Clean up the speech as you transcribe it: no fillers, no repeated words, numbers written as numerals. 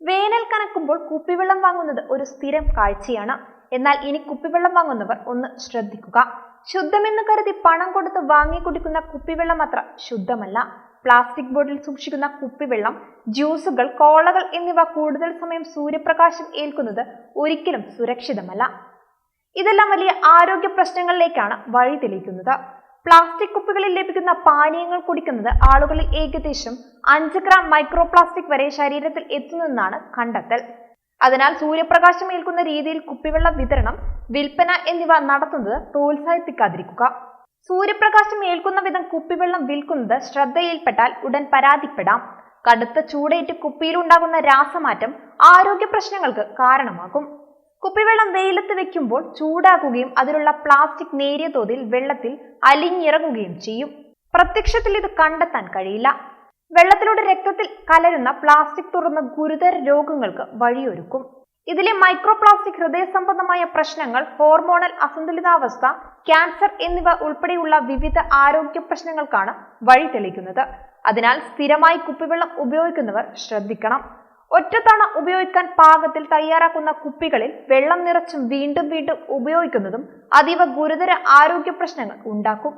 വേനൽ കനക്കുമ്പോൾ കുപ്പിവെള്ളം വാങ്ങുന്നത് ഒരു സ്ഥിരം കാഴ്ചയാണ്. എന്നാൽ ഇനി കുപ്പിവെള്ളം വാങ്ങുന്നവർ ഒന്ന് ശ്രദ്ധിക്കുക. ശുദ്ധമെന്ന് കരുതി പണം കൊടുത്ത് വാങ്ങി കുടിക്കുന്ന കുപ്പിവെള്ളം അത്ര ശുദ്ധമല്ല. പ്ലാസ്റ്റിക് ബോട്ടിൽ സൂക്ഷിക്കുന്ന കുപ്പിവെള്ളം, ജ്യൂസുകൾ, കോളകൾ എന്നിവ കൂടുതൽ സമയം സൂര്യപ്രകാശം ഏൽക്കുന്നത് ഒരിക്കലും സുരക്ഷിതമല്ല. ഇതെല്ലാം വലിയ ആരോഗ്യ പ്രശ്നങ്ങളിലേക്കാണ് വഴി തെളിയിക്കുന്നത്. പ്ലാസ്റ്റിക് കുപ്പികളിൽ ലഭിക്കുന്ന പാനീയങ്ങൾ കുടിക്കുന്നത് ആളുകളിൽ ഏകദേശം 5 ഗ്രാം മൈക്രോ പ്ലാസ്റ്റിക് വരെ ശരീരത്തിൽ എത്തുന്നതെന്നാണ് കണ്ടെത്തൽ. അതിനാൽ സൂര്യപ്രകാശം ഏൽക്കുന്ന രീതിയിൽ കുപ്പിവെള്ള വിതരണം, വിൽപ്പന എന്നിവ നടത്തുന്നത് പ്രോത്സാഹിപ്പിക്കാതിരിക്കുക. സൂര്യപ്രകാശം ഏൽക്കുന്ന വിധം കുപ്പിവെള്ളം വിൽക്കുന്നത് ശ്രദ്ധയിൽപ്പെട്ടാൽ ഉടൻ പരാതിപ്പെടാം. കടുത്ത ചൂടേറ്റ് കുപ്പിയിലുണ്ടാകുന്ന രാസമാറ്റം ആരോഗ്യ പ്രശ്നങ്ങൾക്ക് കാരണമാകും. കുപ്പിവെള്ളം വെയിലത്ത് വെക്കുമ്പോൾ ചൂടാകുകയും അതിലുള്ള പ്ലാസ്റ്റിക് നേരിയ തോതിൽ വെള്ളത്തിൽ അലിഞ്ഞിറങ്ങുകയും ചെയ്യും. പ്രത്യക്ഷത്തിൽ ഇത് കണ്ടെത്താൻ കഴിയില്ല. വെള്ളത്തിലൂടെ രക്തത്തിൽ കലരുന്ന പ്ലാസ്റ്റിക് തുറന്ന് ഗുരുതര രോഗങ്ങൾക്ക് വഴിയൊരുക്കും. ഇതിലെ മൈക്രോ പ്ലാസ്റ്റിക് ഹൃദയ സംബന്ധമായ പ്രശ്നങ്ങൾ, ഹോർമോണൽ അസന്തുലിതാവസ്ഥ, ക്യാൻസർ എന്നിവ ഉൾപ്പെടെയുള്ള വിവിധ ആരോഗ്യ പ്രശ്നങ്ങൾക്കാണ് വഴി തെളിയിക്കുന്നത്. അതിനാൽ സ്ഥിരമായി കുപ്പിവെള്ളം ഉപയോഗിക്കുന്നവർ ശ്രദ്ധിക്കണം. ഒറ്റത്തവണ ഉപയോഗിക്കാൻ പാകത്തിൽ തയ്യാറാക്കുന്ന കുപ്പികളിൽ വെള്ളം നിറച്ചും വീണ്ടും വീണ്ടും ഉപയോഗിക്കുന്നതും അതീവ ഗുരുതര ആരോഗ്യ പ്രശ്നങ്ങൾ ഉണ്ടാക്കും.